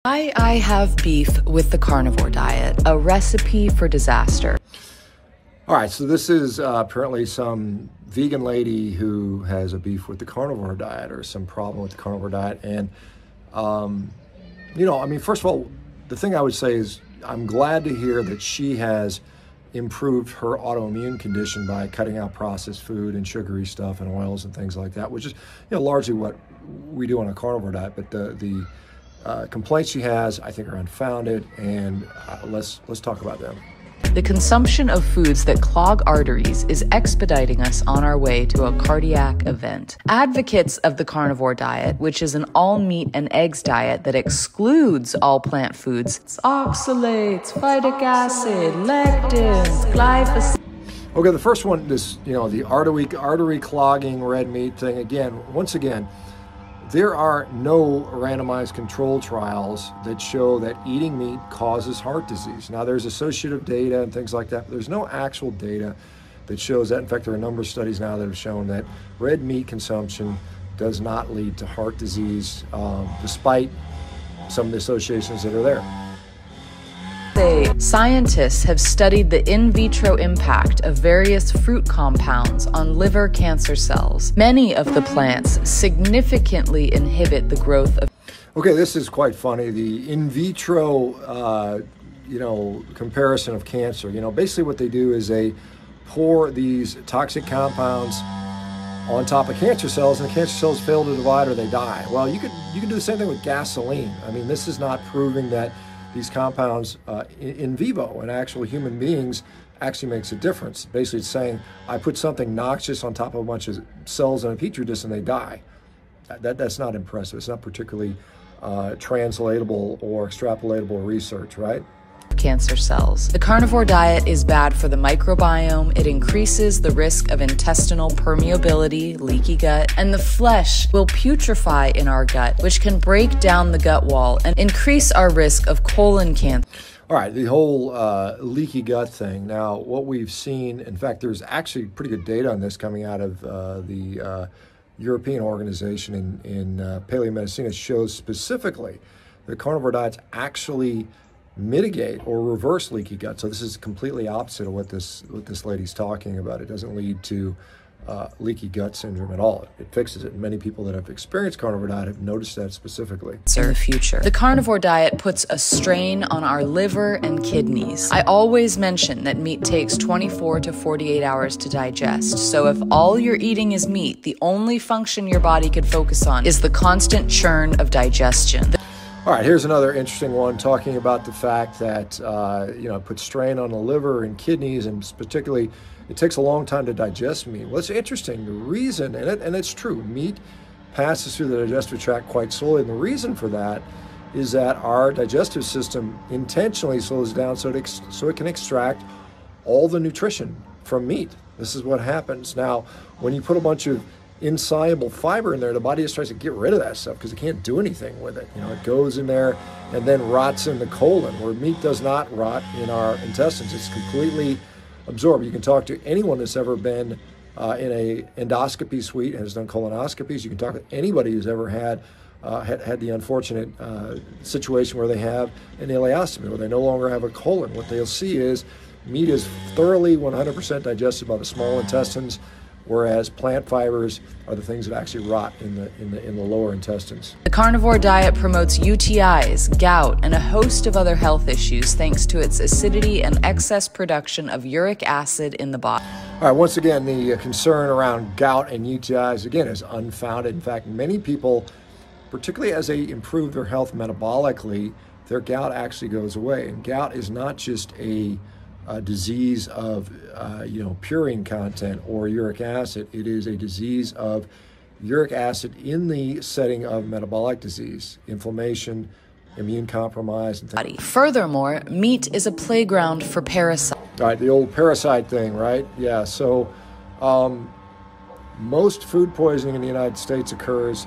Why I have beef with the carnivore diet, a recipe for disaster. All right, so this is apparently some vegan lady who has a beef with the carnivore diet or some problem with the carnivore diet. And, first of all, the thing I would say is I'm glad to hear that she has improved her autoimmune condition by cutting out processed food and sugary stuff and oils and things like that, which is, largely what we do on a carnivore diet. But the complaints she has, I think, are unfounded, and let's talk about them. The consumption of foods that clog arteries is expediting us on our way to a cardiac event. Advocates of the carnivore diet, which is an all-meat and eggs diet that excludes all plant foods, oxalates, phytic acid, lectins, glyphosate. Okay, the first one, the artery clogging red meat thing. Once again, there are no randomized control trials that show that eating meat causes heart disease. Now, there's associative data and things like that, but there's no actual data that shows that. In fact, there are a number of studies now that have shown that red meat consumption does not lead to heart disease, despite some of the associations that are there. Scientists have studied the in vitro impact of various fruit compounds on liver cancer cells. Many of the plants significantly inhibit the growth of... Okay, this is quite funny. The in vitro, comparison of cancer. Basically what they do is they pour these toxic compounds on top of cancer cells, and the cancer cells fail to divide or they die. Well, you could do the same thing with gasoline. I mean, this is not proving that these compounds in vivo in actual human beings actually makes a difference. Basically, it's saying I put something noxious on top of a bunch of cells in a petri dish and they die. That's not impressive. It's not particularly translatable or extrapolatable research, right? Cancer cells. The carnivore diet is bad for the microbiome. It increases the risk of intestinal permeability, leaky gut, and the flesh will putrefy in our gut, which can break down the gut wall and increase our risk of colon cancer. All right, the whole leaky gut thing. Now, what we've seen, in fact, there's actually pretty good data on this coming out of the European organization in Paleomedicine. It shows specifically that carnivore diets actually mitigate or reverse leaky gut. So this is completely opposite of what this lady's talking about. It doesn't lead to leaky gut syndrome at all. It fixes it. And many people that have experienced carnivore diet have noticed that specifically. In the future, the carnivore diet puts a strain on our liver and kidneys. I always mention that meat takes 24 to 48 hours to digest. So if all you're eating is meat, the only function your body could focus on is the constant churn of digestion. All right, here's another interesting one talking about the fact that, it puts strain on the liver and kidneys, and particularly it takes a long time to digest meat. Well, it's interesting. The reason, and it's true, meat passes through the digestive tract quite slowly. And the reason for that is that our digestive system intentionally slows down so it can extract all the nutrition from meat. This is what happens. Now, when you put a bunch of insoluble fiber in there, the body just tries to get rid of that stuff because it can't do anything with it. It goes in there and then rots in the colon, where meat does not rot in our intestines. It's completely absorbed. You can talk to anyone that's ever been in a endoscopy suite and has done colonoscopies. You can talk to anybody who's ever had the unfortunate situation where they have an ileostomy, where they no longer have a colon. What they'll see is meat is thoroughly 100% digested by the small intestines, whereas plant fibers are the things that actually rot in the lower intestines. The carnivore diet promotes UTIs, gout, and a host of other health issues thanks to its acidity and excess production of uric acid in the body. All right, once again, the concern around gout and UTIs, again, is unfounded. In fact, many people, particularly as they improve their health metabolically, their gout actually goes away. And gout is not just a disease of purine content or uric acid. It is a disease of uric acid in the setting of metabolic disease, inflammation, immune compromise, and things. Furthermore, meat is a playground for parasites. All right, the old parasite thing, right? Yeah, so most food poisoning in the United States occurs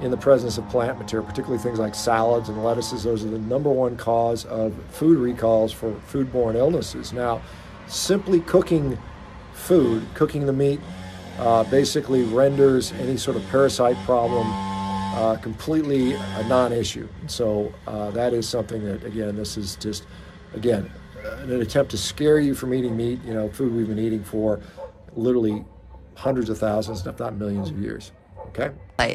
in the presence of plant material, particularly things like salads and lettuces. Those are the #1 cause of food recalls for foodborne illnesses. Now, simply cooking the meat, basically renders any sort of parasite problem completely a non-issue. So that is something that, again, this is just, again, an attempt to scare you from eating meat, food we've been eating for literally hundreds of thousands, if not millions of years. Okay?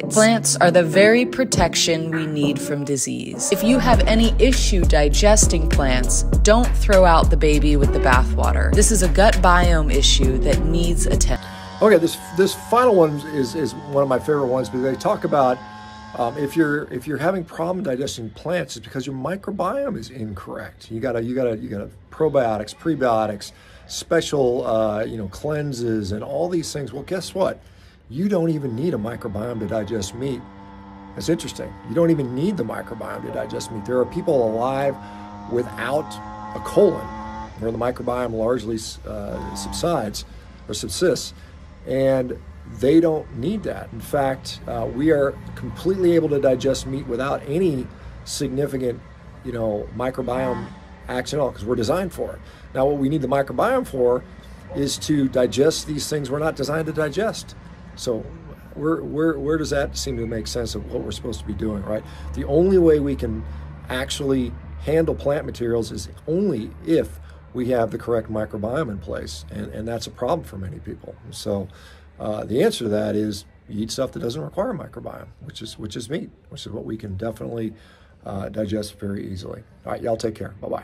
Plants are the very protection we need from disease. If you have any issue digesting plants, don't throw out the baby with the bathwater. This is a gut biome issue that needs attention. Okay, this final one is one of my favorite ones, because they talk about if you're having problem digesting plants, it's because your microbiome is incorrect. You gotta probiotics, prebiotics, special cleanses, and all these things. Well, guess what? You don't even need a microbiome to digest meat. It's interesting. You don't even need the microbiome to digest meat. There are people alive without a colon, where the microbiome largely subsists, and they don't need that. In fact, we are completely able to digest meat without any significant, microbiome action at all, because we're designed for it. Now, what we need the microbiome for is to digest these things we're not designed to digest. So where does that seem to make sense of what we're supposed to be doing, right? The only way we can actually handle plant materials is only if we have the correct microbiome in place, and that's a problem for many people. So the answer to that is you eat stuff that doesn't require a microbiome, which is meat, which is what we can definitely digest very easily. All right, y'all take care. Bye-bye.